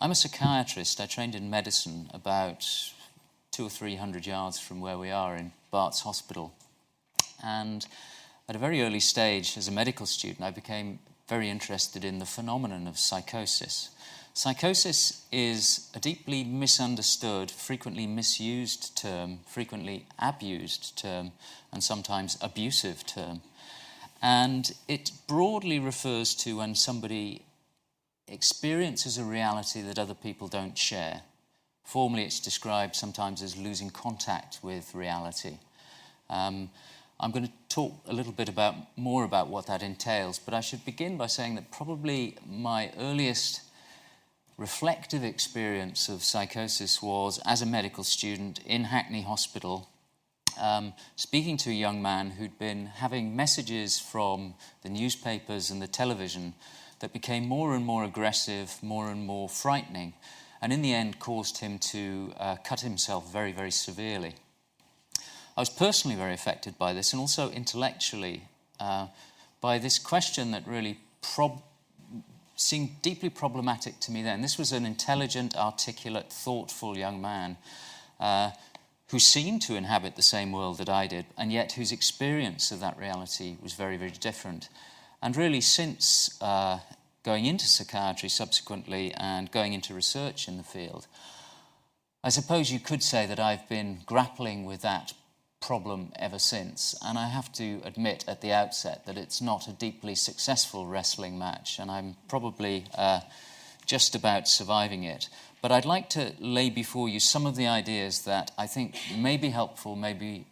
I'm a psychiatrist. I trained in medicine about 200 or 300 yards from where we are in Bart's Hospital. And at a very early stage, as a medical student, I became very interested in the phenomenon of psychosis. Psychosis is a deeply misunderstood, frequently misused term, frequently abused term, and sometimes abusive term. And it broadly refers to when somebody experiences a reality that other people don't share. Formally, it's described sometimes as losing contact with reality. I'm going to talk a little bit more about what that entails, but I should begin by saying that probably my earliest reflective experience of psychosis was as a medical student in Hackney Hospital, speaking to a young man who'd been having messages from the newspapers and the television that became more and more aggressive, more and more frightening, and in the end caused him to cut himself very, very severely. I was personally very affected by this, and also intellectually by this question that really seemed deeply problematic to me then. This was an intelligent, articulate, thoughtful young man who seemed to inhabit the same world that I did, and yet whose experience of that reality was very, very different. And really, since going into psychiatry subsequently and going into research in the field, I suppose you could say that I've been grappling with that problem ever since. And I have to admit at the outset that it's not a deeply successful wrestling match, and I'm probably just about surviving it. But I'd like to lay before you some of the ideas that I think may be helpful, may be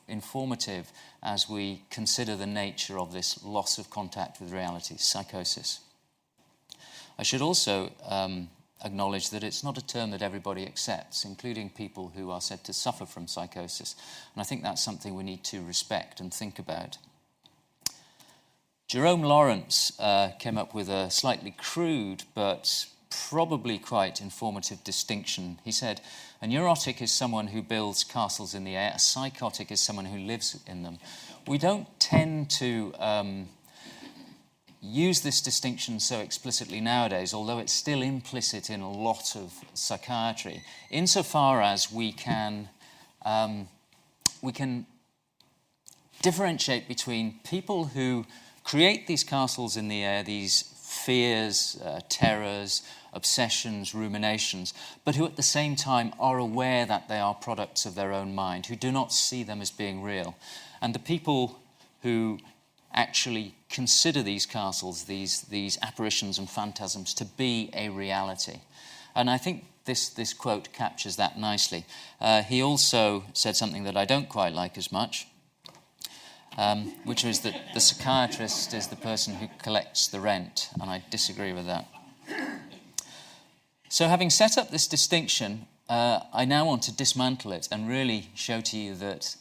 informative as we consider the nature of this loss of contact with reality, psychosis. I should also acknowledge that it's not a term that everybody accepts, including people who are said to suffer from psychosis. And I think that's something we need to respect and think about. Jerome Lawrence came up with a slightly crude but probably quite informative distinction. He said, a neurotic is someone who builds castles in the air, a psychotic is someone who lives in them. We don't tend to use this distinction so explicitly nowadays, although it's still implicit in a lot of psychiatry, insofar as we can differentiate between people who create these castles in the air, these fears, terrors, obsessions, ruminations, but who at the same time are aware that they are products of their own mind, who do not see them as being real. And the people who actually consider these castles, these apparitions and phantasms to be a reality. And I think this quote captures that nicely. He also said something that I don't quite like as much, which is that the psychiatrist is the person who collects the rent, and I disagree with that. So having set up this distinction, I now want to dismantle it and really show to you that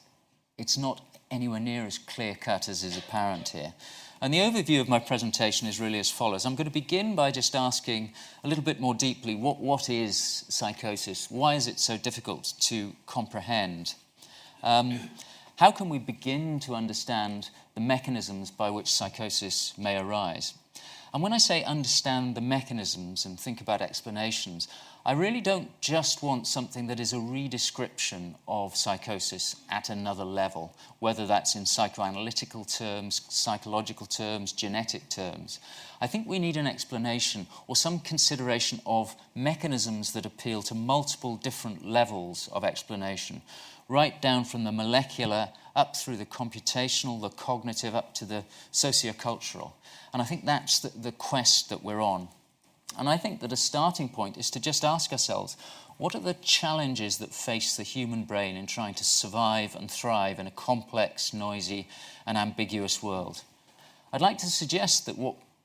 it's not anywhere near as clear-cut as is apparent here. And the overview of my presentation is really as follows. I'm going to begin by just asking a little bit more deeply, what is psychosis? Why is it so difficult to comprehend? How can we begin to understand the mechanisms by which psychosis may arise? And when I say understand the mechanisms and think about explanations, I really don't just want something that is a redescription of psychosis at another level, whether that's in psychoanalytical terms, psychological terms, genetic terms. I think we need an explanation or some consideration of mechanisms that appeal to multiple different levels of explanation, right down from the molecular up through the computational, the cognitive, up to the sociocultural. And I think that's the quest that we're on. And I think that a starting point is to just ask ourselves, what are the challenges that face the human brain in trying to survive and thrive in a complex, noisy, and ambiguous world? I'd like to suggest that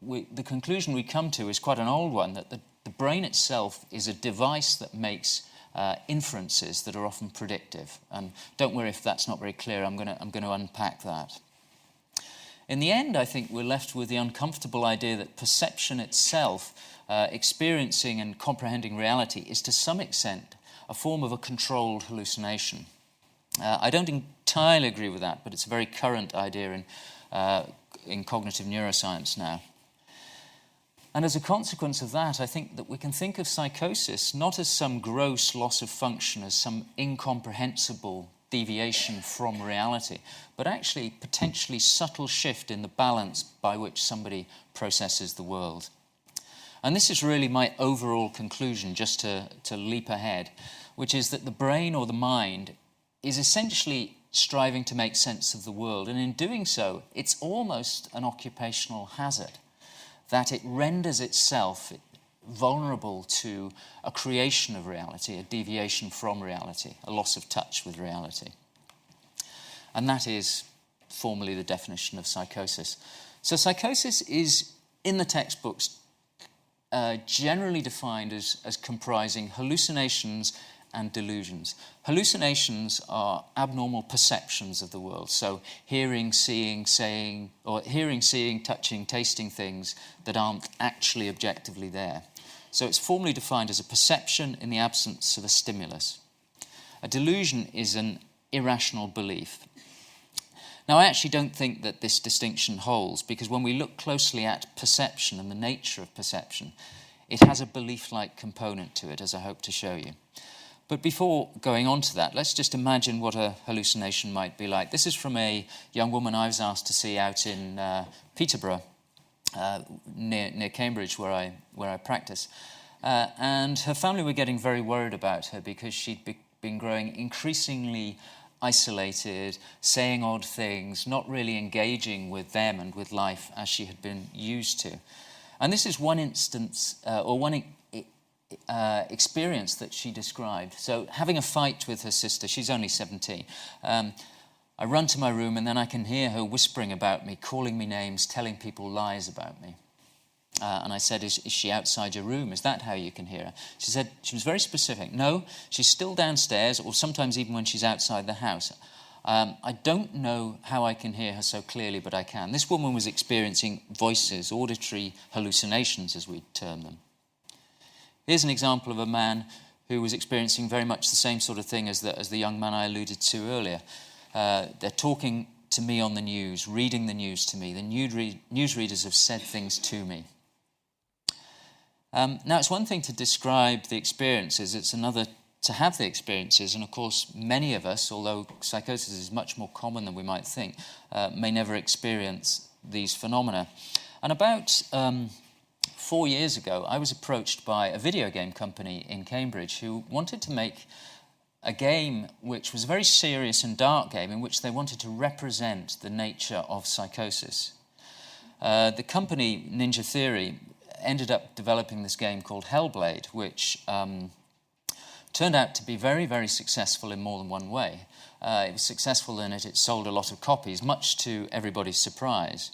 the conclusion we come to is quite an old one, that the brain itself is a device that makes inferences that are often predictive. And don't worry if that's not very clear, I'm going to unpack that. In the end, I think we're left with the uncomfortable idea that perception itself, experiencing and comprehending reality, is to some extent a form of a controlled hallucination. I don't entirely agree with that, but it's a very current idea in cognitive neuroscience now. And as a consequence of that, I think that we can think of psychosis not as some gross loss of function, as some incomprehensible deviation from reality, but actually potentially subtle shift in the balance by which somebody processes the world. And this is really my overall conclusion, just to leap ahead, which is that the brain or the mind is essentially striving to make sense of the world, and in doing so, it's almost an occupational hazard, that it renders itself vulnerable to a creation of reality, a deviation from reality, a loss of touch with reality. And that is formally the definition of psychosis. So psychosis is, in the textbooks, generally defined as comprising hallucinations and delusions. Hallucinations are abnormal perceptions of the world. So hearing, seeing, touching, tasting things that aren't actually objectively there. So it's formally defined as a perception in the absence of a stimulus. A delusion is an irrational belief. Now, I actually don't think that this distinction holds, because when we look closely at perception and the nature of perception, it has a belief-like component to it, as I hope to show you. But before going on to that, let's just imagine what a hallucination might be like. This is from a young woman I was asked to see out in Peterborough, near Cambridge, where I practice. And her family were getting very worried about her because she'd been growing increasingly isolated, saying odd things, not really engaging with them and with life as she had been used to. And this is one instance, experience that she described. So having a fight with her sister, she's only 17. I run to my room and then I can hear her whispering about me, calling me names, telling people lies about me. And I said, is she outside your room? Is that how you can hear her? She said, she was very specific. No, she's still downstairs, or sometimes even when she's outside the house. I don't know how I can hear her so clearly, but I can. This woman was experiencing voices, auditory hallucinations, as we term them. Here's an example of a man who was experiencing very much the same sort of thing as the young man I alluded to earlier. They're talking to me on the news, reading the news to me. The newsreaders have said things to me. Now, it's one thing to describe the experiences, it's another to have the experiences, and of course, many of us, although psychosis is much more common than we might think, may never experience these phenomena. And about 4 years ago, I was approached by a video game company in Cambridge who wanted to make a game which was a very serious and dark game in which they wanted to represent the nature of psychosis. The company, Ninja Theory, ended up developing this game called Hellblade, which turned out to be very, very successful in more than one way. It was successful in it sold a lot of copies, much to everybody's surprise.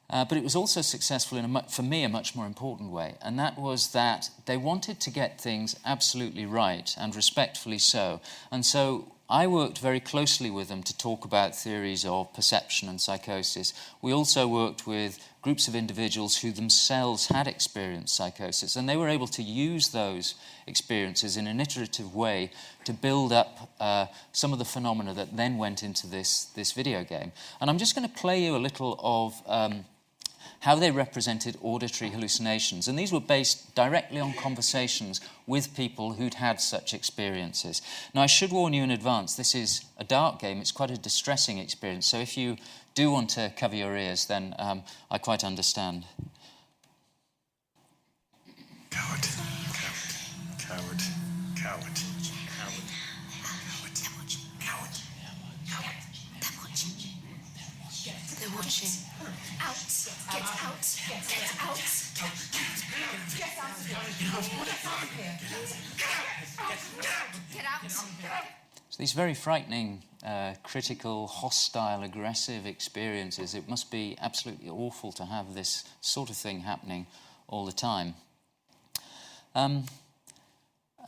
But it was also successful in, for me, a much more important way, and that was that they wanted to get things absolutely right, and respectfully so. And so I worked very closely with them to talk about theories of perception and psychosis. We also worked with groups of individuals who themselves had experienced psychosis, and they were able to use those experiences in an iterative way to build up some of the phenomena that then went into this video game. And I'm just going to play you a little of how they represented auditory hallucinations. And these were based directly on conversations with people who'd had such experiences. Now, I should warn you in advance, this is a dark game. It's quite a distressing experience. So if you do want to cover your ears, then I quite understand. Coward. Coward. Coward. Coward. They're watching. Out! Get out! Get out! Get out of here! Get out! So these very frightening, critical, hostile, aggressive experiences, it must be absolutely awful to have this sort of thing happening all the time. And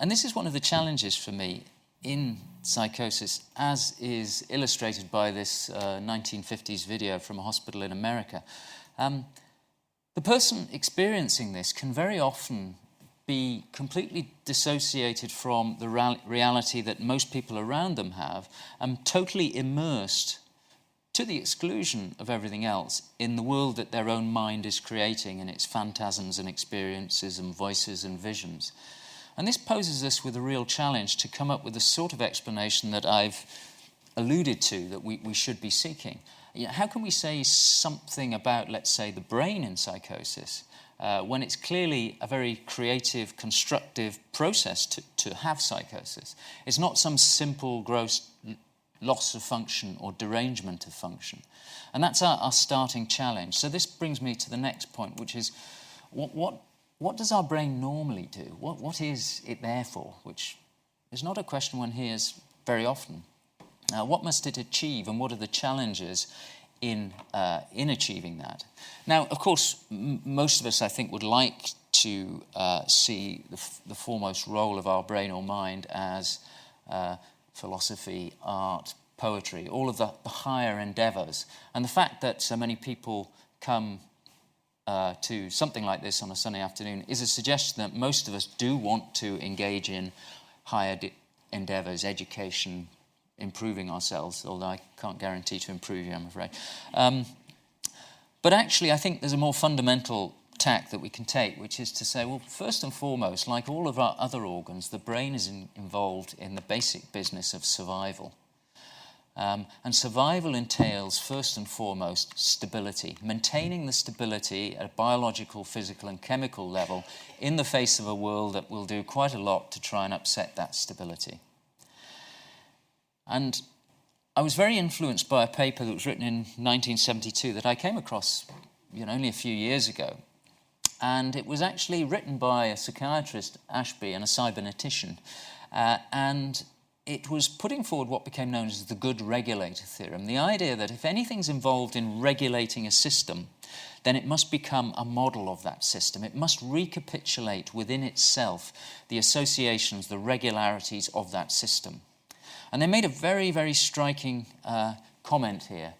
this is one of the challenges for me in psychosis, as is illustrated by this 1950s video from a hospital in America. The person experiencing this can very often be completely dissociated from the reality that most people around them have, and totally immersed to the exclusion of everything else in the world that their own mind is creating in its phantasms and experiences and voices and visions. And this poses us with a real challenge to come up with the sort of explanation that I've alluded to, that we should be seeking. How can we say something about, let's say, the brain in psychosis when it's clearly a very creative, constructive process to have psychosis? It's not some simple, gross loss of function or derangement of function. And that's our starting challenge. So this brings me to the next point, which is what does our brain normally do? What is it there for? Which is not a question one hears very often. What must it achieve, and what are the challenges in achieving that? Now, of course, most of us, I think, would like to see the foremost role of our brain or mind as philosophy, art, poetry, all of the higher endeavours. And the fact that so many people come to something like this on a Sunday afternoon is a suggestion that most of us do want to engage in higher endeavours, education, improving ourselves, although I can't guarantee to improve you, I'm afraid. But actually, I think there's a more fundamental tack that we can take, which is to say, well, first and foremost, like all of our other organs, the brain is involved in the basic business of survival. And survival entails, first and foremost, stability, maintaining the stability at a biological, physical, and chemical level in the face of a world that will do quite a lot to try and upset that stability. And I was very influenced by a paper that was written in 1972 that I came across only a few years ago. And it was actually written by a psychiatrist, Ashby, and a cybernetician. And it was putting forward what became known as the good regulator theorem, the idea that if anything's involved in regulating a system, then it must become a model of that system. It must recapitulate within itself the associations, the regularities of that system. And they made a very, very striking comment here.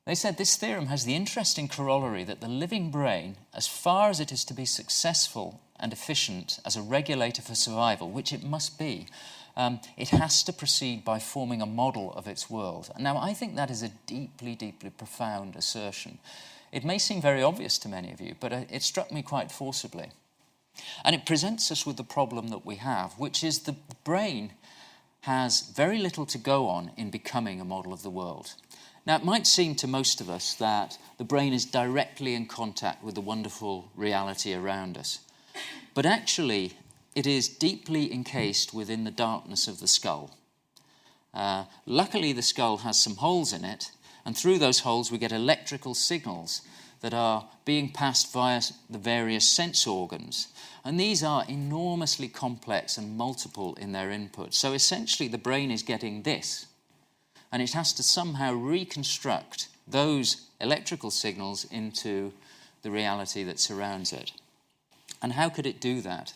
They said this theorem has the interesting corollary that the living brain, as far as it is to be successful and efficient as a regulator for survival, which it must be, it has to proceed by forming a model of its world. Now, I think that is a deeply, deeply profound assertion. It may seem very obvious to many of you, but it struck me quite forcibly. And it presents us with the problem that we have, which is the brain has very little to go on in becoming a model of the world. Now, it might seem to most of us that the brain is directly in contact with the wonderful reality around us. But actually, it is deeply encased within the darkness of the skull. Luckily, the skull has some holes in it, and through those holes we get electrical signals that are being passed via the various sense organs. And these are enormously complex and multiple in their input. So essentially the brain is getting this, and it has to somehow reconstruct those electrical signals into the reality that surrounds it. And how could it do that?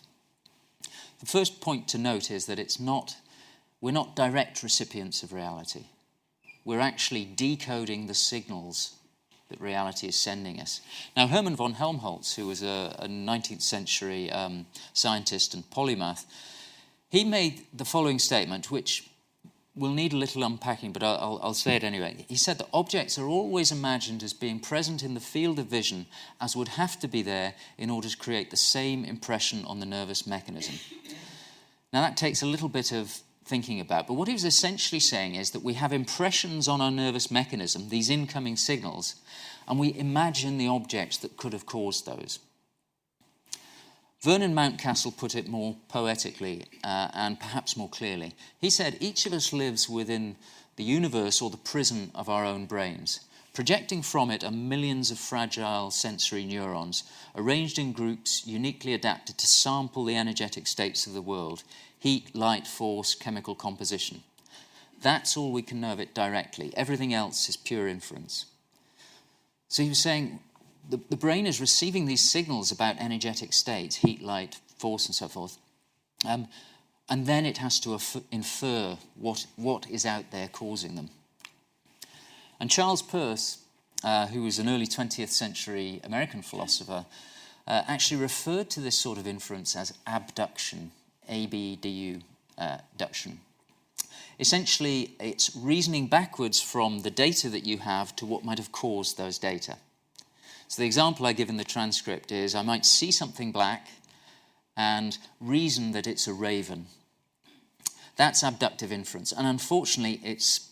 The first point to note is that we're not direct recipients of reality. We're actually decoding the signals that reality is sending us. Now, Hermann von Helmholtz, who was a 19th century scientist and polymath, he made the following statement, which will need a little unpacking, but I'll say it anyway. He said that objects are always imagined as being present in the field of vision as would have to be there in order to create the same impression on the nervous mechanism. Now, that takes a little bit of thinking about, but what he was essentially saying is that we have impressions on our nervous mechanism, these incoming signals, and we imagine the objects that could have caused those. Vernon Mountcastle put it more poetically and perhaps more clearly. He said, each of us lives within the universe or the prison of our own brains. Projecting from it are millions of fragile sensory neurons, arranged in groups uniquely adapted to sample the energetic states of the world: heat, light, force, chemical composition. That's all we can know of it directly. Everything else is pure inference. So he was saying the brain is receiving these signals about energetic states, heat, light, force, and so forth, and then it has to infer what is out there causing them. And Charles Peirce, who was an early 20th century American philosopher, actually referred to this sort of inference as abduction, A-B-D-U, abduction. essentially it's reasoning backwards from the data that you have to what might have caused those data. So the example I give in the transcript is I might see something black and reason that it's a raven. That's abductive inference, and unfortunately it's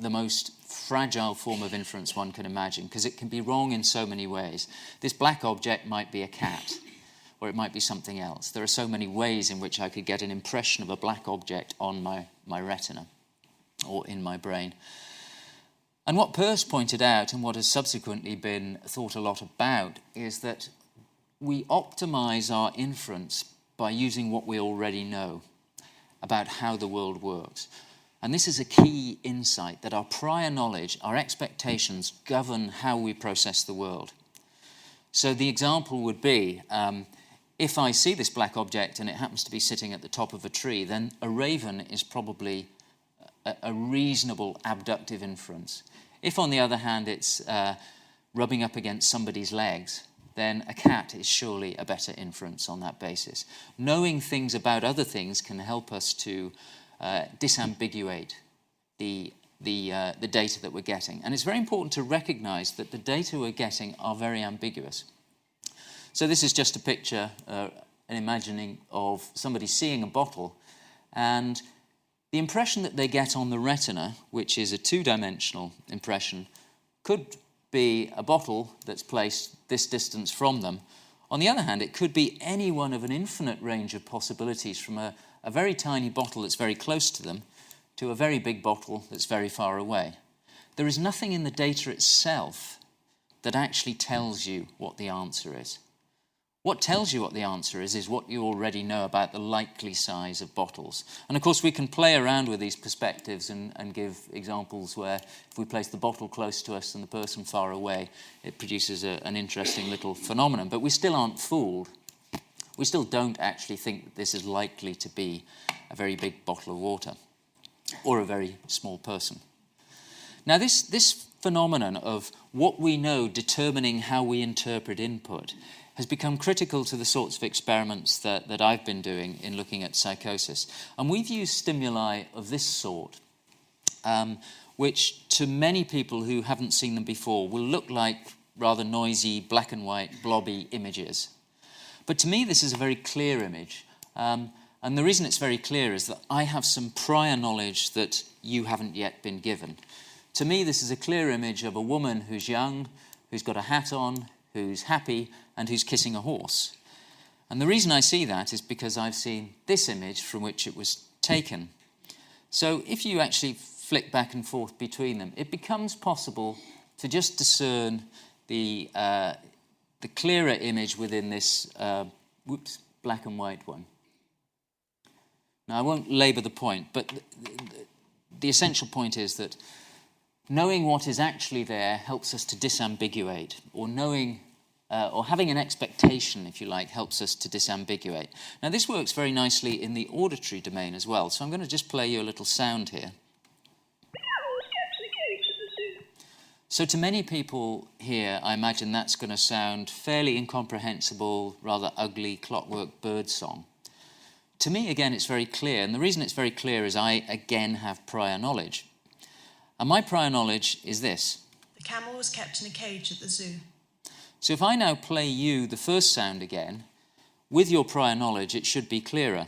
the most fragile form of inference one can imagine, because it can be wrong in so many ways. This black object might be a cat, or it might be something else. There are so many ways in which I could get an impression of a black object on my retina or in my brain. And what Peirce pointed out, and what has subsequently been thought a lot about, is that we optimize our inference by using what we already know about how the world works. And this is a key insight, that our prior knowledge, our expectations, govern how we process the world. So the example would be, if I see this black object and it happens to be sitting at the top of a tree, then a raven is probably a reasonable abductive inference. If, on the other hand, it's rubbing up against somebody's legs, then a cat is surely a better inference on that basis. Knowing things about other things can help us to disambiguate the data that we're getting. And it's very important to recognize that the data we're getting are very ambiguous. So this is just a picture, an imagining of somebody seeing a bottle, and the impression that they get on the retina, which is a two-dimensional impression, could be a bottle that's placed this distance from them. On the other hand, it could be any one of an infinite range of possibilities, from a very tiny bottle that's very close to them to a very big bottle that's very far away. There is nothing in the data itself that actually tells you what the answer is. What tells you what the answer is what you already know about the likely size of bottles. And of course we can play around with these perspectives and give examples where if we place the bottle close to us and the person far away, it produces an interesting little phenomenon. But we still aren't fooled. We still don't actually think that this is likely to be a very big bottle of water or a very small person. Now this phenomenon of what we know determining how we interpret input has become critical to the sorts of experiments that I've been doing in looking at psychosis. And we've used stimuli of this sort, which to many people who haven't seen them before will look like rather noisy, black and white, blobby images. But to me, this is a very clear image. And the reason it's very clear is that I have some prior knowledge that you haven't yet been given. To me, this is a clear image of a woman who's young, who's got a hat on, who's happy, and who's kissing a horse. And the reason I see that is because I've seen this image from which it was taken. So if you actually flick back and forth between them, it becomes possible to just discern the clearer image within this black and white one. Now, I won't labour the point, but the essential point is that knowing what is actually there helps us to disambiguate, or knowing or having an expectation, if you like, helps us to disambiguate. Now, this works very nicely in the auditory domain as well, so I'm going to just play you a little sound here. So to many people here, I imagine that's going to sound fairly incomprehensible, rather ugly clockwork bird song. To me, again, it's very clear, and the reason it's very clear is I, again, have prior knowledge. And my prior knowledge is this. The camel was kept in a cage at the zoo. So if I now play you the first sound again, with your prior knowledge, it should be clearer.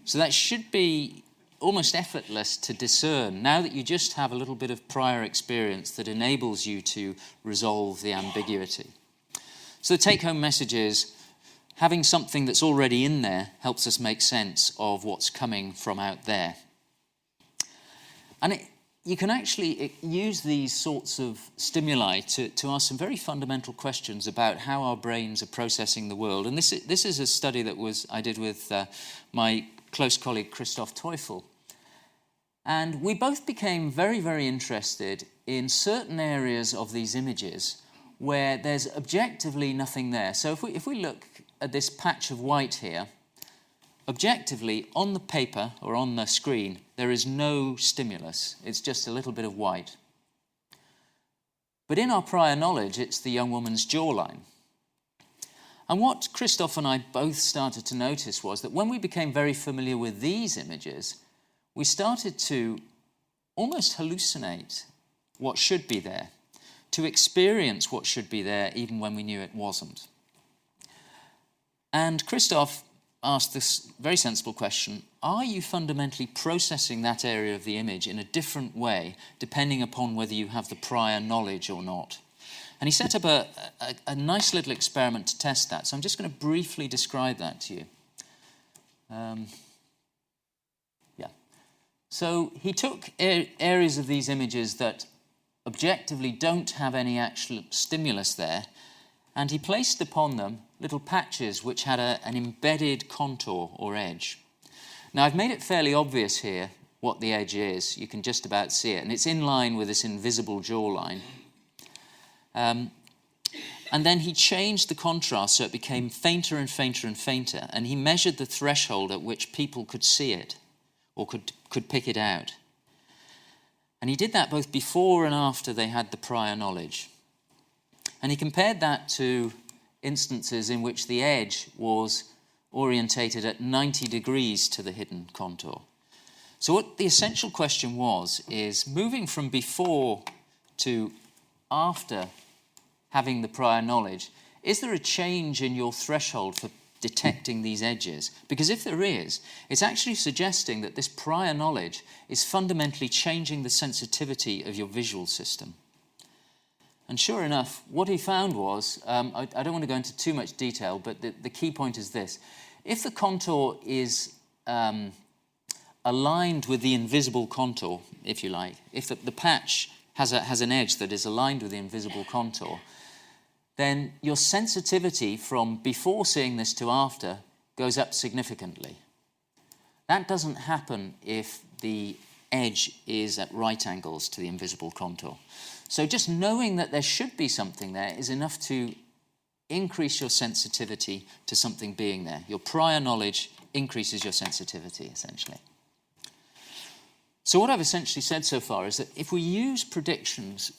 So that should be almost effortless to discern, now that you just have a little bit of prior experience that enables you to resolve the ambiguity. So the take-home message is, having something that's already in there helps us make sense of what's coming from out there. And you can actually use these sorts of stimuli to ask some very fundamental questions about how our brains are processing the world. And this is a study that I did with my close colleague Christoph Teufel. And we both became very, very interested in certain areas of these images where there's objectively nothing there. So if we look at this patch of white here, objectively, on the paper or on the screen, there is no stimulus. It's just a little bit of white. But in our prior knowledge, it's the young woman's jawline. And what Christoph and I both started to notice was that when we became very familiar with these images, we started to almost hallucinate what should be there, to experience what should be there even when we knew it wasn't. And Christoph asked this very sensible question: are you fundamentally processing that area of the image in a different way depending upon whether you have the prior knowledge or not? And he set up a nice little experiment to test that. So I'm just going to briefly describe that to you. So he took areas of these images that objectively don't have any actual stimulus there, and he placed upon them little patches which had an embedded contour or edge. Now, I've made it fairly obvious here what the edge is. You can just about see it, and it's in line with this invisible jawline. And then he changed the contrast so it became fainter and fainter and fainter, and he measured the threshold at which people could see it or could pick it out. And he did that both before and after they had the prior knowledge. And he compared that to instances in which the edge was orientated at 90 degrees to the hidden contour. So what the essential question was is, moving from before to after having the prior knowledge, is there a change in your threshold for detecting these edges? Because if there is, it's actually suggesting that this prior knowledge is fundamentally changing the sensitivity of your visual system. And sure enough, what he found was, I don't want to go into too much detail, but the key point is this: if the contour is aligned with the invisible contour, if you like, if the patch has an edge that is aligned with the invisible contour, then your sensitivity from before seeing this to after goes up significantly. That doesn't happen if the edge is at right angles to the invisible contour. So just knowing that there should be something there is enough to increase your sensitivity to something being there. Your prior knowledge increases your sensitivity, essentially. So what I've essentially said so far is that if we use predictions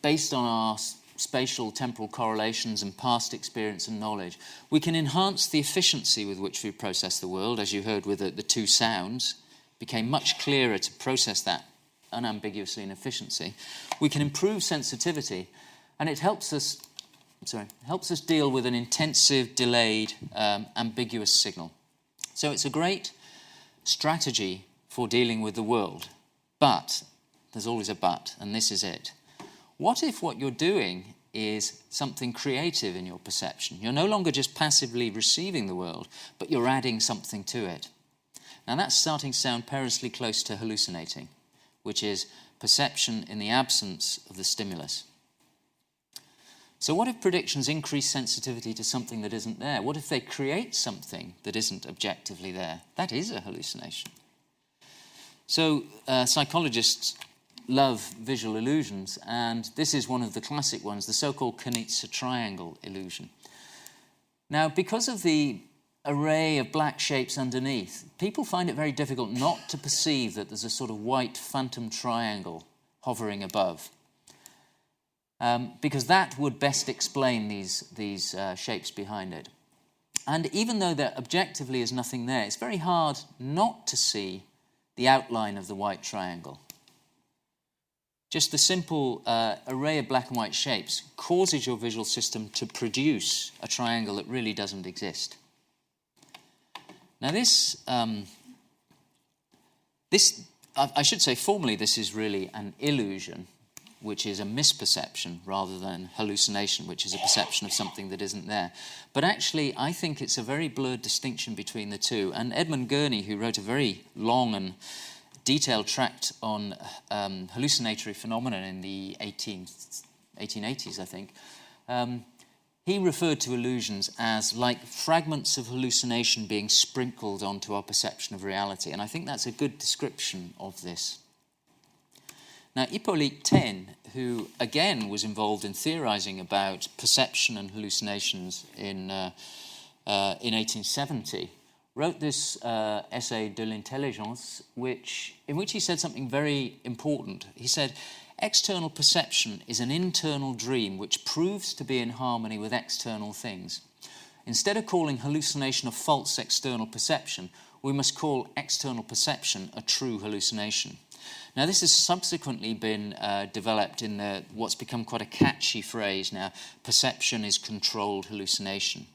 based on our spatial temporal correlations and past experience and knowledge, we can enhance the efficiency with which we process the world. As you heard with the two sounds, it became much clearer to process that unambiguously in efficiency. We can improve sensitivity, and it helps us deal with an intensive, delayed, ambiguous signal. So it's a great strategy for dealing with the world. But there's always a but, and this is it. What if what you're doing is something creative in your perception? You're no longer just passively receiving the world, but you're adding something to it. Now that's starting to sound perilously close to hallucinating, which is perception in the absence of the stimulus. So what if predictions increase sensitivity to something that isn't there? What if they create something that isn't objectively there? That is a hallucination. So psychologists love visual illusions, and this is one of the classic ones, the so-called Kanitsa triangle illusion. Now, because of the array of black shapes underneath, people find it very difficult not to perceive that there's a sort of white phantom triangle hovering above, because that would best explain these shapes behind it. And even though there objectively is nothing there, it's very hard not to see the outline of the white triangle. Just the simple array of black and white shapes causes your visual system to produce a triangle that really doesn't exist. Now I should say formally this is really an illusion, which is a misperception rather than hallucination, which is a perception of something that isn't there. But actually, I think it's a very blurred distinction between the two. And Edmund Gurney, who wrote a very long and detailed tract on hallucinatory phenomena in the 1880s, I think, he referred to illusions as like fragments of hallucination being sprinkled onto our perception of reality. And I think that's a good description of this. Now, Hippolyte Taine, who again was involved in theorizing about perception and hallucinations in 1870, wrote this essay de l'intelligence, in which he said something very important. He said, external perception is an internal dream which proves to be in harmony with external things. instead of calling hallucination a false external perception, we must call external perception a true hallucination. Now, this has subsequently been developed in what's become quite a catchy phrase now, perception is controlled hallucination.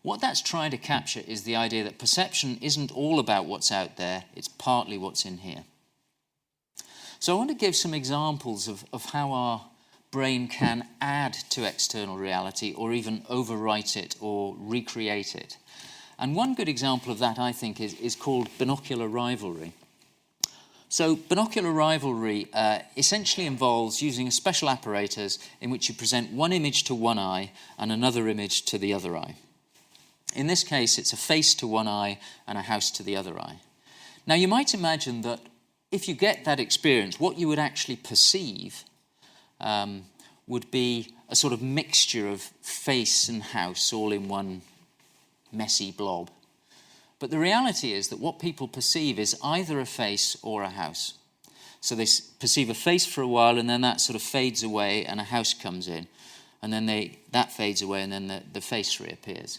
What that's trying to capture is the idea that perception isn't all about what's out there, it's partly what's in here. So I want to give some examples of how our brain can add to external reality or even overwrite it or recreate it. And one good example of that, I think, is called binocular rivalry. So binocular rivalry essentially involves using a special apparatus in which you present one image to one eye and another image to the other eye. In this case, it's a face to one eye and a house to the other eye. Now, you might imagine that if you get that experience, what you would actually perceive would be a sort of mixture of face and house all in one messy blob. But the reality is that what people perceive is either a face or a house. So they perceive a face for a while, and then that sort of fades away and a house comes in. And then that fades away, and then the face reappears.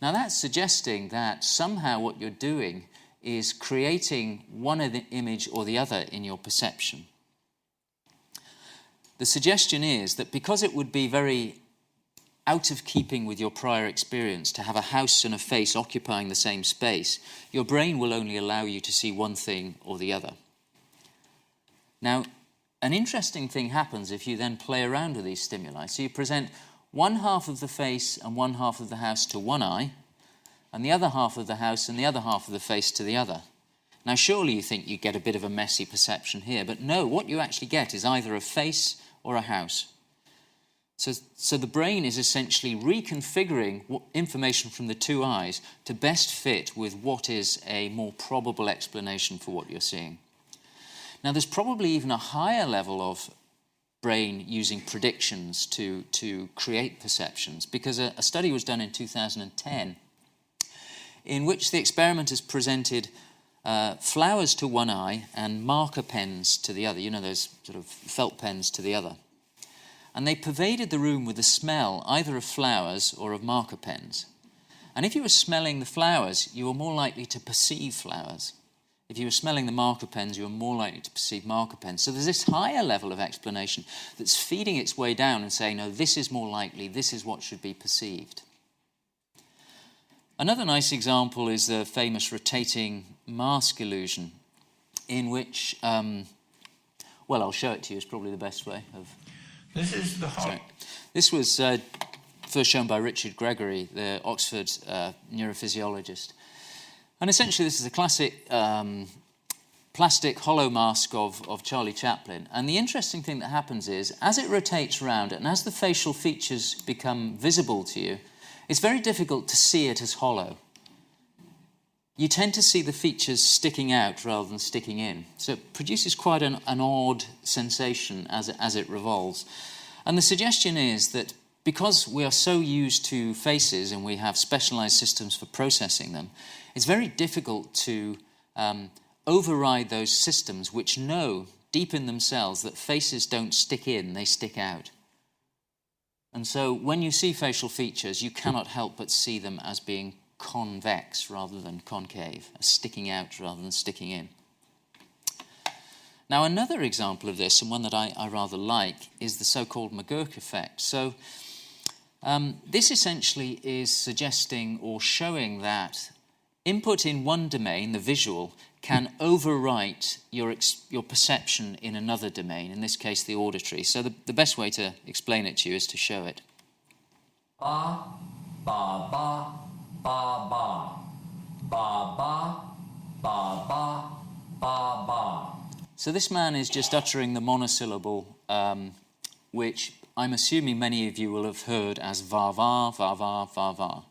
Now, that's suggesting that somehow what you're doing is creating one image or the other in your perception. The suggestion is that because it would be very out of keeping with your prior experience to have a house and a face occupying the same space, your brain will only allow you to see one thing or the other. Now, an interesting thing happens if you then play around with these stimuli. So you present one half of the face and one half of the house to one eye, and the other half of the house and the other half of the face to the other. Now, surely you think you get a bit of a messy perception here, but no, what you actually get is either a face or a house. So the brain is essentially reconfiguring information from the two eyes to best fit with what is a more probable explanation for what you're seeing. Now, there's probably even a higher level of brain using predictions to create perceptions, because a study was done in 2010 in which the experimenters presented flowers to one eye and marker pens to the other, you know, those sort of felt pens to the other. And they pervaded the room with the smell either of flowers or of marker pens. And if you were smelling the flowers, you were more likely to perceive flowers. If you were smelling the marker pens, you were more likely to perceive marker pens. So there's this higher level of explanation that's feeding its way down and saying, no, this is more likely, this is what should be perceived. Another nice example is the famous rotating mask illusion, in which, well, I'll show it to you, it's probably the best way of... This is the heart. This was first shown by Richard Gregory, the Oxford neurophysiologist. And essentially this is a classic plastic hollow mask of Charlie Chaplin. And the interesting thing that happens is, as it rotates around and as the facial features become visible to you, it's very difficult to see it as hollow. You tend to see the features sticking out rather than sticking in. So it produces quite an odd sensation as it revolves. And the suggestion is that because we are so used to faces and we have specialized systems for processing them, it's very difficult to override those systems which know deep in themselves that faces don't stick in, they stick out. And so when you see facial features, you cannot help but see them as being convex rather than concave, sticking out rather than sticking in. Now, another example of this, and one that I rather like, is the so-called McGurk effect. So this essentially is suggesting or showing that input in one domain, the visual, can overwrite your perception in another domain, in this case the auditory. So the best way to explain it to you is to show it. Ba, ba, ba. Ba ba, ba ba, ba ba, ba ba. So this man is just uttering the monosyllable, which I'm assuming many of you will have heard as va va, va va, va va.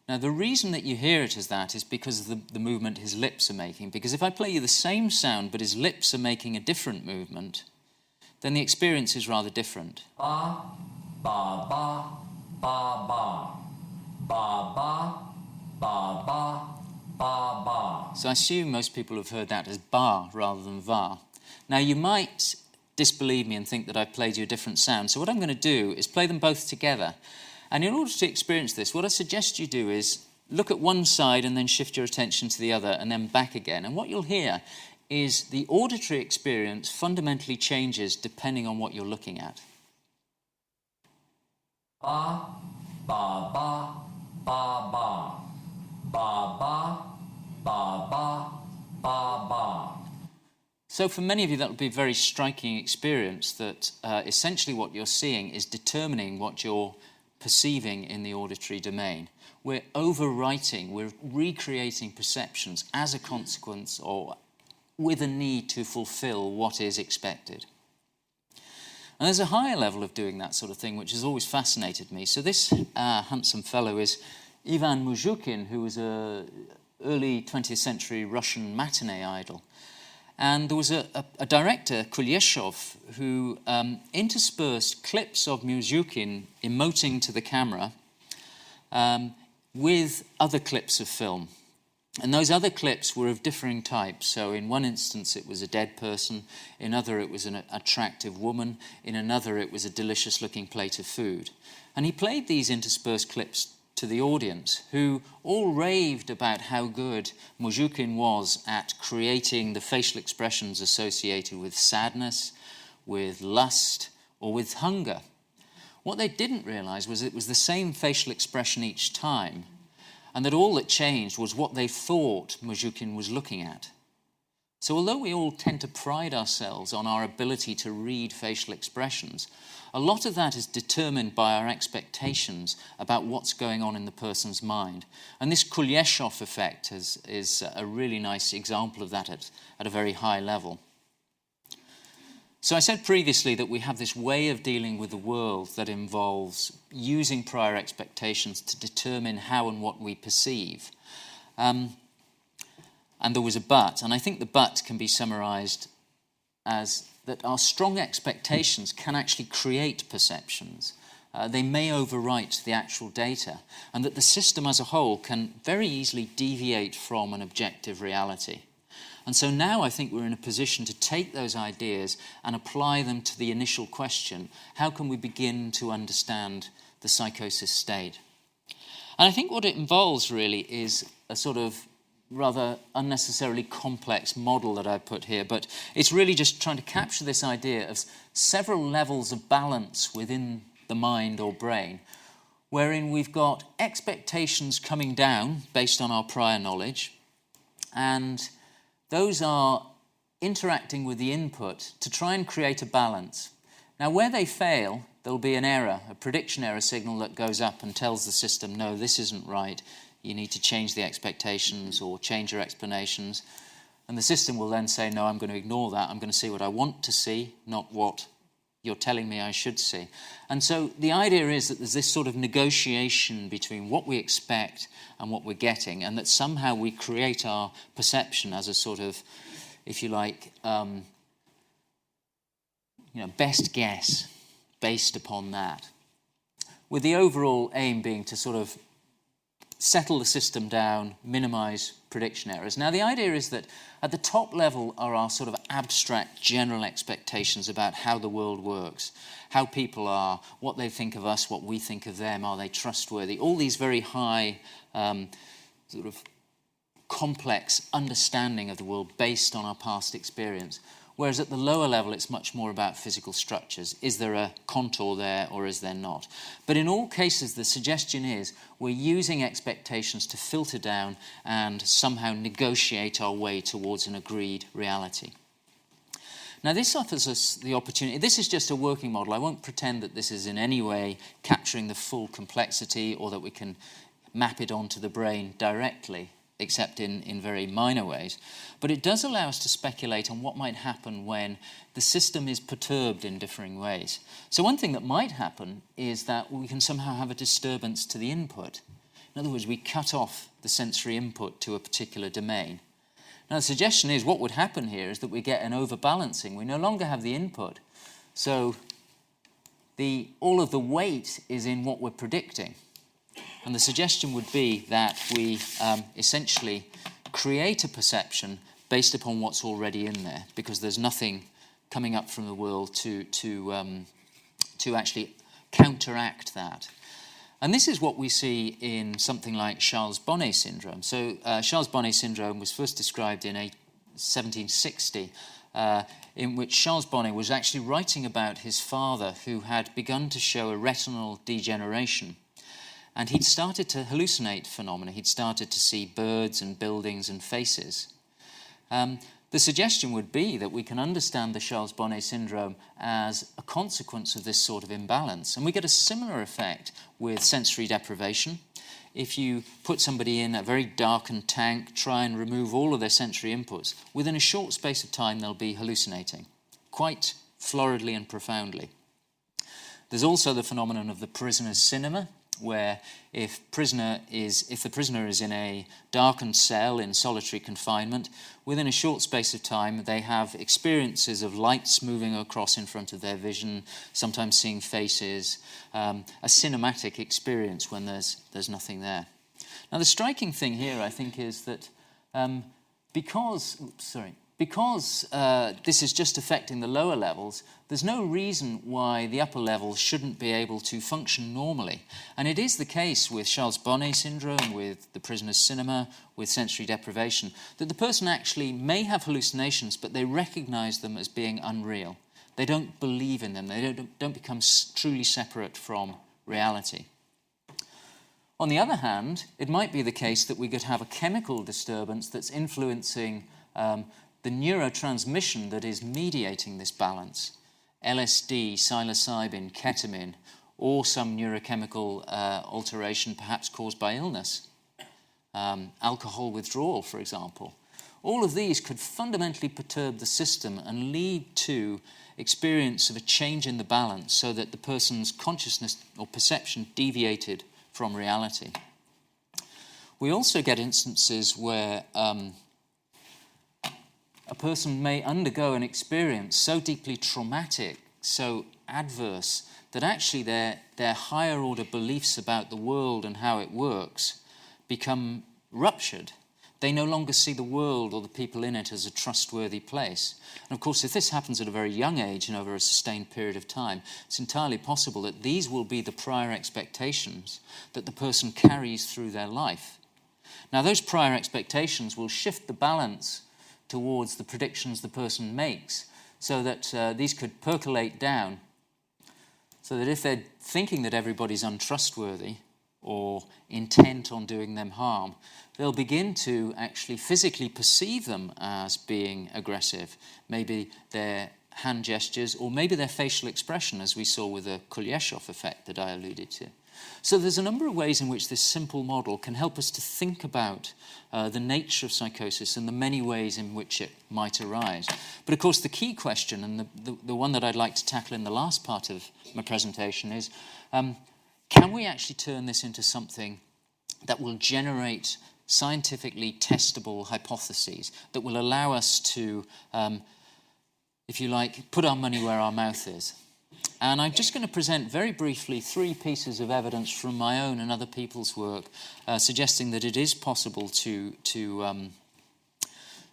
Now the reason that you hear it as that is because of the movement his lips are making. Because if I play you the same sound but his lips are making a different movement, then the experience is rather different. Ba ba ba, ba ba. Ba ba, ba ba, ba ba. So I assume most people have heard that as ba rather than va. Now you might disbelieve me and think that I played you a different sound. So what I'm going to do is play them both together. And in order to experience this, what I suggest you do is look at one side and then shift your attention to the other and then back again. And what you'll hear is the auditory experience fundamentally changes depending on what you're looking at. Ba, ba, ba, ba, ba. Ba, ba, ba, ba, ba, ba. So for many of you, that will be a very striking experience that essentially what you're seeing is determining what you're perceiving in the auditory domain. We're overwriting, we're recreating perceptions as a consequence or with a need to fulfill what is expected. And there's a higher level of doing that sort of thing, which has always fascinated me. So this handsome fellow is Ivan Muzhukin, who was an early 20th century Russian matinee idol. And there was a director, Kulyeshov, who interspersed clips of Muzhukin emoting to the camera with other clips of film. And those other clips were of differing types. So in one instance, it was a dead person. In another, it was an attractive woman. In another, it was a delicious-looking plate of food. And he played these interspersed clips to the audience, who all raved about how good Muzhukin was at creating the facial expressions associated with sadness, with lust, or with hunger. What they didn't realize was it was the same facial expression each time, and that all that changed was what they thought Muzhukin was looking at. So although we all tend to pride ourselves on our ability to read facial expressions, a lot of that is determined by our expectations about what's going on in the person's mind. And this Kulyeshov effect is a really nice example of that at a very high level. So I said previously that we have this way of dealing with the world that involves using prior expectations to determine how and what we perceive. And there was a but, and I think the but can be summarized as that our strong expectations can actually create perceptions. They may overwrite the actual data, and that the system as a whole can very easily deviate from an objective reality. And so now I think we're in a position to take those ideas and apply them to the initial question, how can we begin to understand the psychosis state? And I think what it involves really is a sort of rather unnecessarily complex model that I put here, but it's really just trying to capture this idea of several levels of balance within the mind or brain, wherein we've got expectations coming down based on our prior knowledge, and those are interacting with the input to try and create a balance. Now, where they fail, there'll be an error, a prediction error signal that goes up and tells the system, no, this isn't right. You need to change the expectations or change your explanations. And the system will then say, no, I'm going to ignore that. I'm going to see what I want to see, not what you're telling me I should see. And so the idea is that there's this sort of negotiation between what we expect and what we're getting, and that somehow we create our perception as a sort of, if you like, best guess based upon that, with the overall aim being to sort of settle the system down, minimize prediction errors. Now, the idea is that at the top level are our sort of abstract general expectations about how the world works, how people are, what they think of us, what we think of them, are they trustworthy, all these very high sort of complex understanding of the world based on our past experience. Whereas at the lower level, it's much more about physical structures. Is there a contour there or is there not? But in all cases, the suggestion is we're using expectations to filter down and somehow negotiate our way towards an agreed reality. Now, this offers us the opportunity. This is just a working model. I won't pretend that this is in any way capturing the full complexity or that we can map it onto the brain directly, except in very minor ways. But it does allow us to speculate on what might happen when the system is perturbed in differing ways. So one thing that might happen is that we can somehow have a disturbance to the input. In other words, we cut off the sensory input to a particular domain. Now, the suggestion is what would happen here is that we get an overbalancing. We no longer have the input. So all of the weight is in what we're predicting. And the suggestion would be that we essentially create a perception based upon what's already in there, because there's nothing coming up from the world to actually counteract that. And this is what we see in something like Charles Bonnet syndrome. So Charles Bonnet syndrome was first described in 1760, in which Charles Bonnet was actually writing about his father, who had begun to show a retinal degeneration. And he'd started to hallucinate phenomena. He'd started to see birds and buildings and faces. The suggestion would be that we can understand the Charles Bonnet syndrome as a consequence of this sort of imbalance. And we get a similar effect with sensory deprivation. If you put somebody in a very darkened tank, try and remove all of their sensory inputs, within a short space of time they'll be hallucinating, quite floridly and profoundly. There's also the phenomenon of the prisoner's cinema, where if the prisoner is in a darkened cell in solitary confinement, within a short space of time they have experiences of lights moving across in front of their vision, sometimes seeing faces, a cinematic experience when there's nothing there. Now the striking thing here, I think, is that because this is just affecting the lower levels, there's no reason why the upper levels shouldn't be able to function normally. And it is the case with Charles Bonnet syndrome, with the prisoner's cinema, with sensory deprivation, that the person actually may have hallucinations, but they recognize them as being unreal. They don't believe in them. They don't become truly separate from reality. On the other hand, it might be the case that we could have a chemical disturbance that's influencing the neurotransmission that is mediating this balance. LSD, psilocybin, ketamine, or some neurochemical alteration perhaps caused by illness. Alcohol withdrawal, for example. All of these could fundamentally perturb the system and lead to experience of a change in the balance so that the person's consciousness or perception deviated from reality. We also get instances where a person may undergo an experience so deeply traumatic, so adverse, that actually their higher order beliefs about the world and how it works become ruptured. They no longer see the world or the people in it as a trustworthy place. And of course, if this happens at a very young age and over a sustained period of time, it's entirely possible that these will be the prior expectations that the person carries through their life. Now, those prior expectations will shift the balance towards the predictions the person makes, so that these could percolate down, so that if they're thinking that everybody's untrustworthy or intent on doing them harm, they'll begin to actually physically perceive them as being aggressive. Maybe their hand gestures, or maybe their facial expression, as we saw with the Kuleshov effect that I alluded to. So there's a number of ways in which this simple model can help us to think about the nature of psychosis and the many ways in which it might arise. But of course the key question, and the one that I'd like to tackle in the last part of my presentation, is can we actually turn this into something that will generate scientifically testable hypotheses that will allow us to, if you like, put our money where our mouth is? And I'm just going to present very briefly 3 pieces of evidence from my own and other people's work suggesting that it is possible to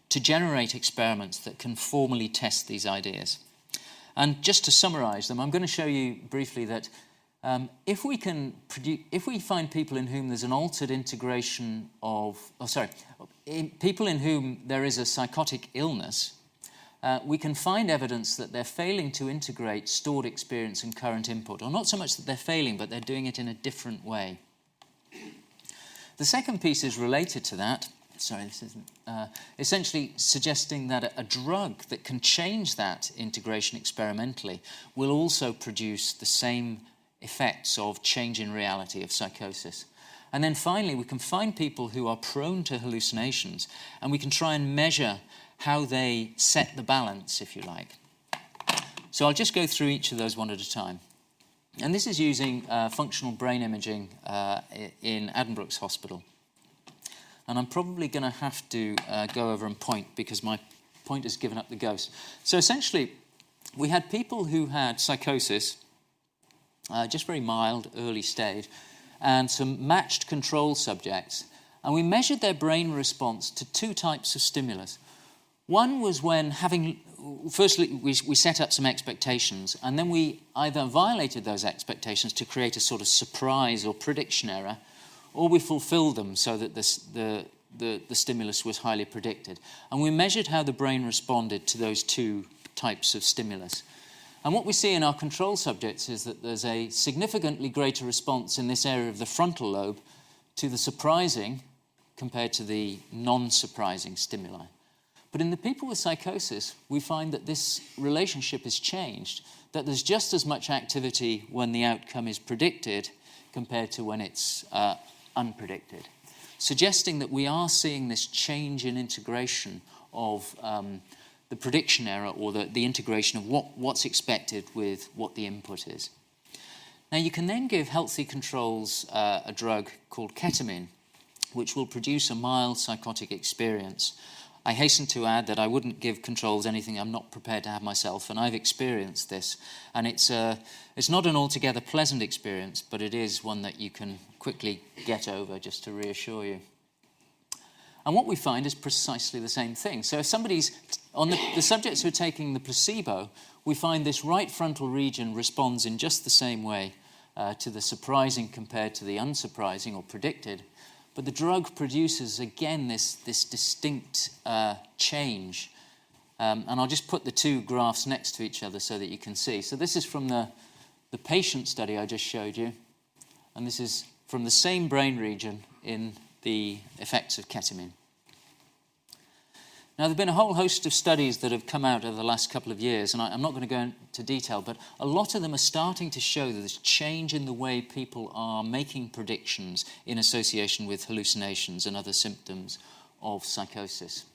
generate experiments that can formally test these ideas. And just to summarize them, I'm going to show you briefly that if we find people in whom there's an altered integration of, people in whom there is a psychotic illness, we can find evidence that they're failing to integrate stored experience and current input, or not so much that they're failing, but they're doing it in a different way. The second piece is related to that. This isn't essentially suggesting that a drug that can change that integration experimentally will also produce the same effects of change in reality, of psychosis. And then finally, we can find people who are prone to hallucinations, and we can try and measure how they set the balance, if you like. So I'll just go through each of those one at a time. And this is using functional brain imaging in Addenbrooke's Hospital. And I'm probably going to have to go over and point, because my pointer's given up the ghost. So essentially, we had people who had psychosis, just very mild, early stage, and some matched control subjects. And we measured their brain response to 2 types of stimulus. One was when, having firstly, we set up some expectations, and then we either violated those expectations to create a sort of surprise or prediction error, or we fulfilled them so that the stimulus was highly predicted. And we measured how the brain responded to those two types of stimulus. And what we see in our control subjects is that there's a significantly greater response in this area of the frontal lobe to the surprising compared to the non-surprising stimuli. But in the people with psychosis, we find that this relationship has changed, that there's just as much activity when the outcome is predicted compared to when it's unpredicted, suggesting that we are seeing this change in integration of the prediction error, or the integration of what's expected with what the input is. Now, you can then give healthy controls a drug called ketamine, which will produce a mild psychotic experience. I hasten to add that I wouldn't give controls anything I'm not prepared to have myself, and I've experienced this. And it's not an altogether pleasant experience, but it is one that you can quickly get over, just to reassure you. And what we find is precisely the same thing. So if somebody's, on the subjects who are taking the placebo, we find this right frontal region responds in just the same way to the surprising compared to the unsurprising or predicted. But the drug produces, again, this distinct change. And I'll just put the two graphs next to each other so that you can see. So this is from the patient study I just showed you. And this is from the same brain region in the effects of ketamine. Now, there have been a whole host of studies that have come out over the last couple of years, and I'm not going to go into detail, but a lot of them are starting to show that there's change in the way people are making predictions in association with hallucinations and other symptoms of psychosis.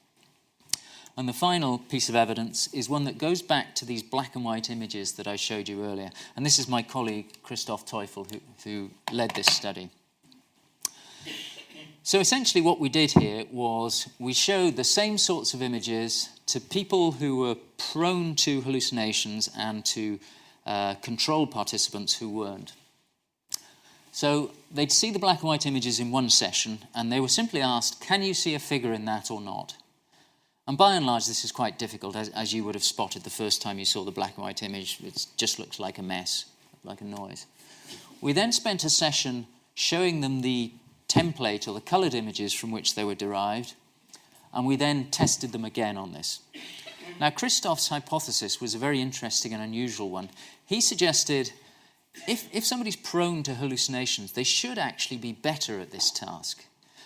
And the final piece of evidence is one that goes back to these black and white images that I showed you earlier. And this is my colleague, Christoph Teufel, who led this study. So essentially what we did here was we showed the same sorts of images to people who were prone to hallucinations and to control participants who weren't. So they'd see the black and white images in one session, and they were simply asked, can you see a figure in that or not? And by and large, this is quite difficult, as you would have spotted the first time you saw the black and white image. It just looks like a mess, like a noise. We then spent a session showing them the template or the coloured images from which they were derived, and we then tested them again on this. Now, Christoph's hypothesis was a very interesting and unusual one. He suggested if somebody's prone to hallucinations, they should actually be better at this task,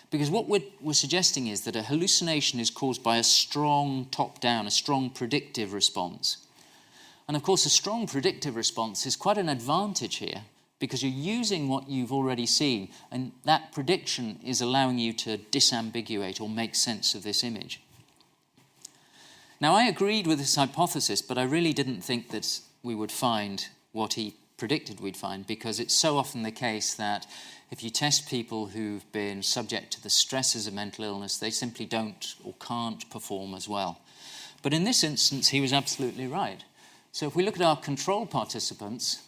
because what we're suggesting is that a hallucination is caused by a strong top-down, a strong predictive response. And of course, a strong predictive response is quite an advantage here, because you're using what you've already seen, and that prediction is allowing you to disambiguate or make sense of this image. Now, I agreed with this hypothesis, but I really didn't think that we would find what he predicted we'd find, because it's so often the case that if you test people who've been subject to the stresses of mental illness, they simply don't or can't perform as well. But in this instance, he was absolutely right. So if we look at our control participants,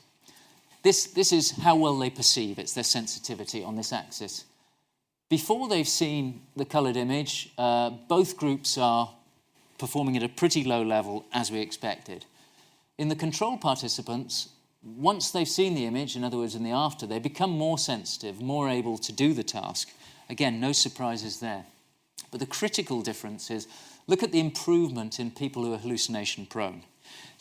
This is how well they perceive. It's their sensitivity on this axis. Before they've seen the coloured image, both groups are performing at a pretty low level, as we expected. In the control participants, once they've seen the image, in other words, in the after, they become more sensitive, more able to do the task. Again, no surprises there. But the critical difference is, look at the improvement in people who are hallucination prone.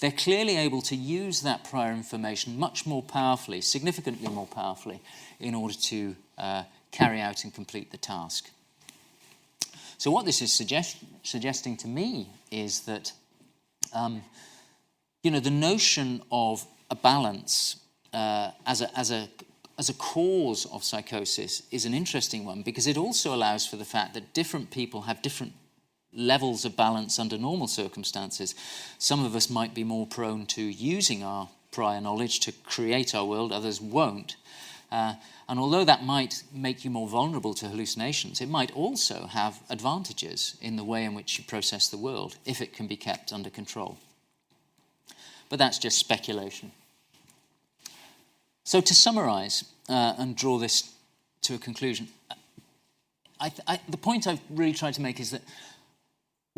They're clearly able to use that prior information much more powerfully, significantly more powerfully, in order to carry out and complete the task. So what this is suggesting to me is that, the notion of a balance as a cause of psychosis is an interesting one, because it also allows for the fact that different people have different levels of balance under normal circumstances. Some of us might be more prone to using our prior knowledge to create our world, others won't. And although that might make you more vulnerable to hallucinations, it might also have advantages in the way in which you process the world, if it can be kept under control. But that's just speculation. So to summarise and draw this to a conclusion, the point I've really tried to make is that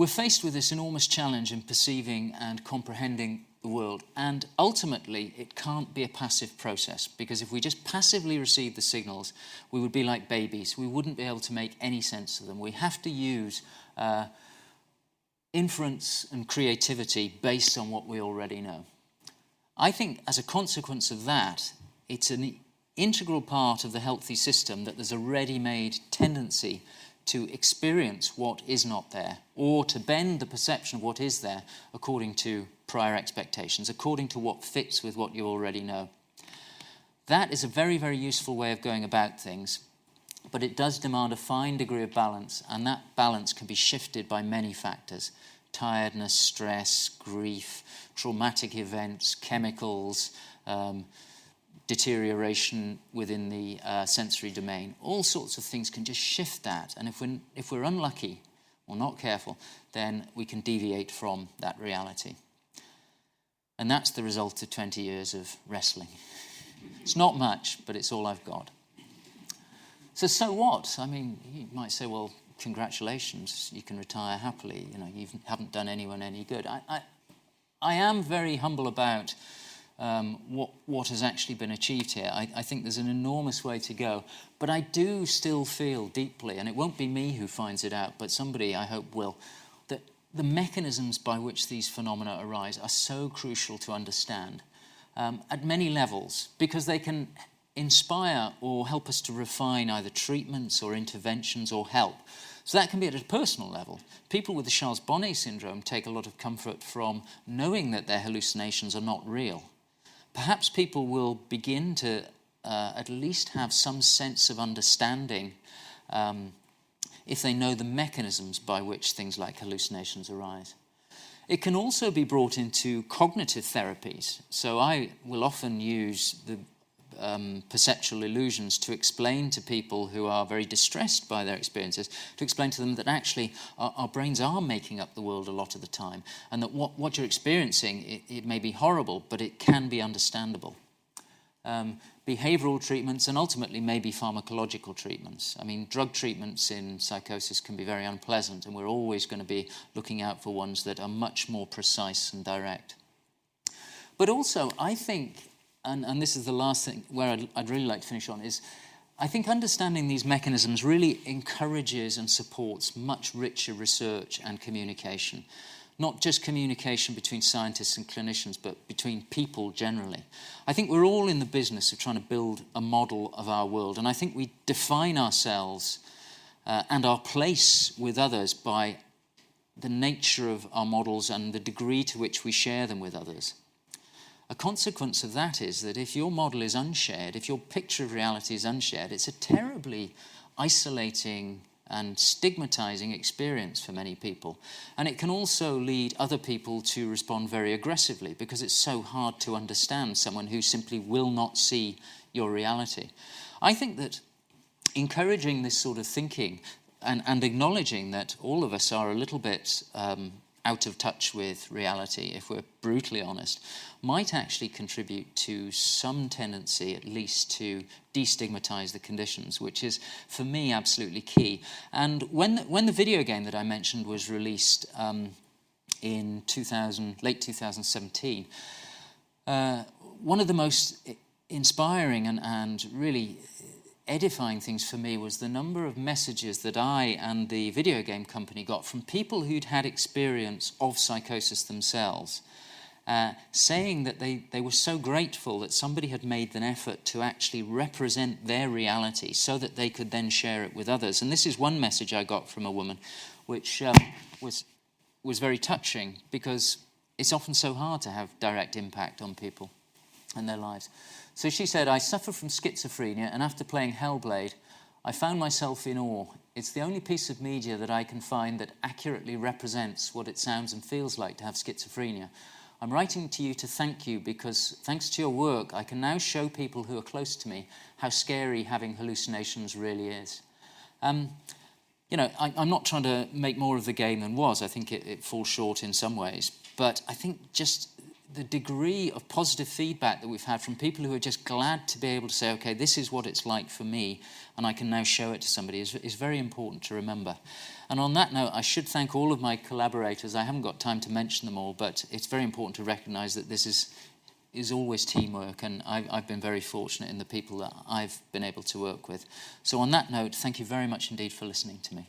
we're faced with this enormous challenge in perceiving and comprehending the world, and ultimately it can't be a passive process, because if we just passively receive the signals, we would be like babies. We wouldn't be able to make any sense of them. We have to use inference and creativity based on what we already know. I think as a consequence of that, it's an integral part of the healthy system that there's a ready-made tendency to experience what is not there, or to bend the perception of what is there according to prior expectations, according to what fits with what you already know. That is a very, very useful way of going about things, but it does demand a fine degree of balance, and that balance can be shifted by many factors: tiredness, stress, grief, traumatic events, chemicals, deterioration within the sensory domain. All sorts of things can just shift that, and if we're unlucky or not careful, then we can deviate from that reality. And that's the result of 20 years of wrestling. It's not much, but it's all I've got. So what? I mean, you might say, well, congratulations, you can retire happily. You know, you haven't done anyone any good. I am very humble about what has actually been achieved here. I think there's an enormous way to go, but I do still feel deeply, and it won't be me who finds it out, but somebody I hope will, that the mechanisms by which these phenomena arise are so crucial to understand at many levels, because they can inspire or help us to refine either treatments or interventions or help. So that can be at a personal level. People with the Charles-Bonnet syndrome take a lot of comfort from knowing that their hallucinations are not real. Perhaps people will begin to at least have some sense of understanding if they know the mechanisms by which things like hallucinations arise. It can also be brought into cognitive therapies. So I will often use the perceptual illusions to explain to people who are very distressed by their experiences, to explain to them that actually our brains are making up the world a lot of the time, and that what you're experiencing, it may be horrible, but it can be understandable. Behavioral treatments, and ultimately maybe pharmacological treatments. I mean, drug treatments in psychosis can be very unpleasant, and we're always going to be looking out for ones that are much more precise and direct. But also, I think, and this is the last thing where I'd really like to finish on, is I think understanding these mechanisms really encourages and supports much richer research and communication. Not just communication between scientists and clinicians, but between people generally. I think we're all in the business of trying to build a model of our world, and I think we define ourselves and our place with others by the nature of our models and the degree to which we share them with others. A consequence of that is that if your model is unshared, if your picture of reality is unshared, it's a terribly isolating and stigmatizing experience for many people. And it can also lead other people to respond very aggressively, because it's so hard to understand someone who simply will not see your reality. I think that encouraging this sort of thinking and acknowledging that all of us are a little bit out of touch with reality, if we're brutally honest, might actually contribute to some tendency, at least, to destigmatize the conditions, which is, for me, absolutely key. And when the video game that I mentioned was released in late 2017, one of the most inspiring and really edifying things for me was the number of messages that I and the video game company got from people who'd had experience of psychosis themselves, saying that they were so grateful that somebody had made an effort to actually represent their reality so that they could then share it with others. And this is one message I got from a woman, which was very touching, because it's often so hard to have direct impact on people and their lives. So she said, "I suffer from schizophrenia, and after playing Hellblade, I found myself in awe. It's the only piece of media that I can find that accurately represents what it sounds and feels like to have schizophrenia. I'm writing to you to thank you, because thanks to your work, I can now show people who are close to me how scary having hallucinations really is." You know, I'm not trying to make more of the game than was. I think it falls short in some ways. But I think just the degree of positive feedback that we've had from people who are just glad to be able to say, okay, this is what it's like for me, and I can now show it to somebody, is very important to remember. And on that note, I should thank all of my collaborators. I haven't got time to mention them all, but it's very important to recognise that this is always teamwork, and I've been very fortunate in the people that I've been able to work with. So on that note, thank you very much indeed for listening to me.